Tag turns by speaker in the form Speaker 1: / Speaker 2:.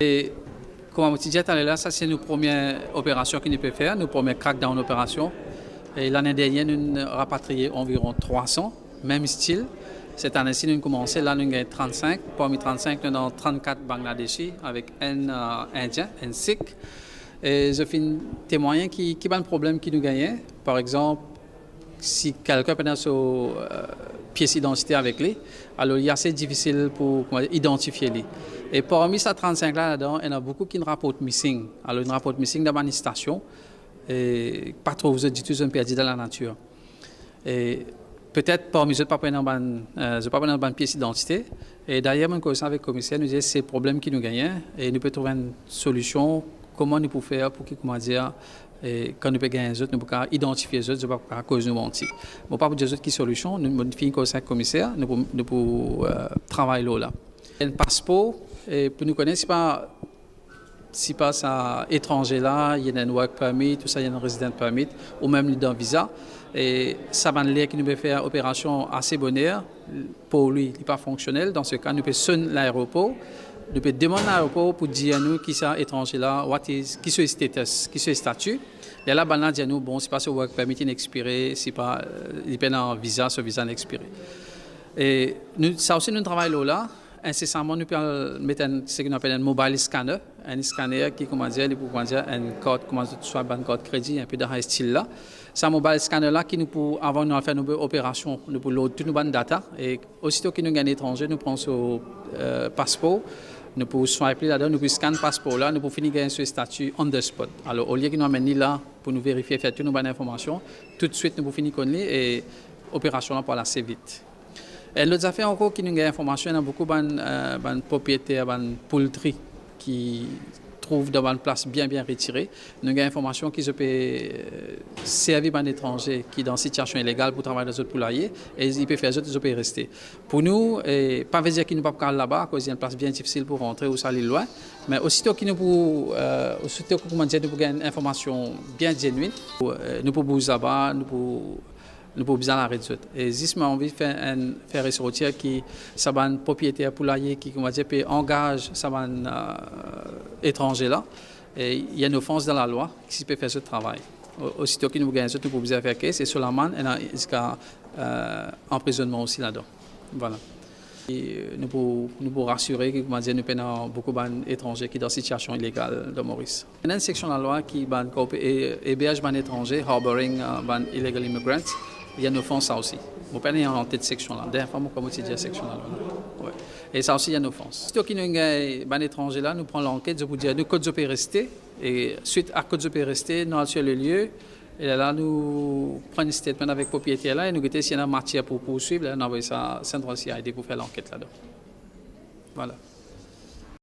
Speaker 1: Et comme je disais tout à l'heure, ça c'est nos premières opérations que nous pouvons faire, nos premières crackdown opérations. Et l'année dernière, nous avons rapatrié environ 300, même style. Cette année-ci, nous avons commencé, là nous avons 35. Parmi 35, nous avons 34 Bangladeshis avec un Indien, un Sikh. Et je fais témoigner qui a un problème qui nous gagne. Par exemple, si quelqu'un peut son pièce d'identité avec lui, alors il est assez difficile pour identifier lui. Et parmi ces 35 là-dedans, il y en a beaucoup qui nous rapportent missing. Alors ils rapportent missing dans une station et pas trop vous dites qu'ils ont perdu dans la nature. Et peut-être parmi eux, pas prendre une pièce d'identité. Et d'ailleurs, mon conseil avec le commissaire nous dit c'est le problème qui nous gagne et nous pouvons trouver une solution. Comment nous pouvons faire pour que, comment dire, quand nous pouvons gagner les autres, nous pouvons identifier les autres, nous pouvons à cause de nous mentir. Bon, pas pour dire les autres qui solution, nous modifions comme ça commissaire, nous pouvons travailler là. Un passeport, et pour nous connaître, si pas ça étranger là, il y a un work permit, tout ça, il y a un resident permit, ou même un visa. Et ça va nous qui nous peut faire opération assez bonheur. Pour lui, il n'est pas fonctionnel. Dans ce cas, nous pouvons sonner l'aéroport. Nous pouvons demander à l'aéroport pour dire à nous qui est étranger là, qui est le status, qui est le statut. Et là, on dit à nous, bon, c'est pas ce work permit expiré, c'est pas, il peut un visa, ce visa expiré. Et nous, ça aussi, nous travaillons là. Incessamment, nous pouvons mettre ce qu'on appelle un mobile scanner, un scanner qui, comment dire, un code, comment soit un code crédit, un peu dans ce style-là. C'est un mobile scanner là qui nous peut, avant de faire nos opérations, nous pouvons load toutes nos bonnes data. Et aussitôt que nous gagnons l'étranger, nous prenons ce passeport, nous pouvons swiper là-dedans, nous pouvons scanner le passeport là, nous pouvons finir gagner ce statut on the spot. Alors, au lieu que nous amène là pour nous vérifier, faire toutes nos bonnes informations, tout de suite nous pouvons finir con lui et l'opération là pour aller assez vite. Et l'autre affaire encore qui nous gagne information, il y a beaucoup de propriétaires, de poultry qui trouvent dans une place bien retirée. Nous avons information qui peuvent servir à étranger qui sont dans une situation illégale pour travailler dans les autres poulaillers et ils peuvent faire les autres, ils peuvent rester. Pour nous, pas veut dire qu'ils ne peuvent pas aller là-bas, parce qu'il y a une place bien difficile pour rentrer ou aller loin, mais aussitôt que nous pouvons gagner une information bien genuine, nous pouvons bouger là-bas, nous pouvons bien arrêter. Et si on a envie de faire ressortir qui ça va un propriétaire poulailler qui engage ça va un étranger là, et il y a une offense dans la loi qui peut faire ce travail. Aussitôt que nous gagnons, nous pouvons faire que c'est seulement jusqu'à emprisonnement aussi là-dedans. Voilà. Et nous pouvons rassurer que nous avons beaucoup d'étrangers qui sont dans une situation illégale de Maurice. Il y a une section de la loi qui héberge les étrangers, harboring illegal immigrants. Il y a une offense ça aussi. Vous pouvez en tête section là. Dernière fois, comme tu dis, la section là. Ouais. Et ça aussi, il y a une offense. Si nous avons un étranger là, nous prenons l'enquête, je vous dis, nous code peut rester. Et suite à code peut rester, nous allons sur le lieu. Et là, nous prenons un statement avec le propriétaire là et nous regardons s'il y a une matière pour poursuivre. Là, nous envoyons ça à Central CID pour faire l'enquête là-dedans. Voilà.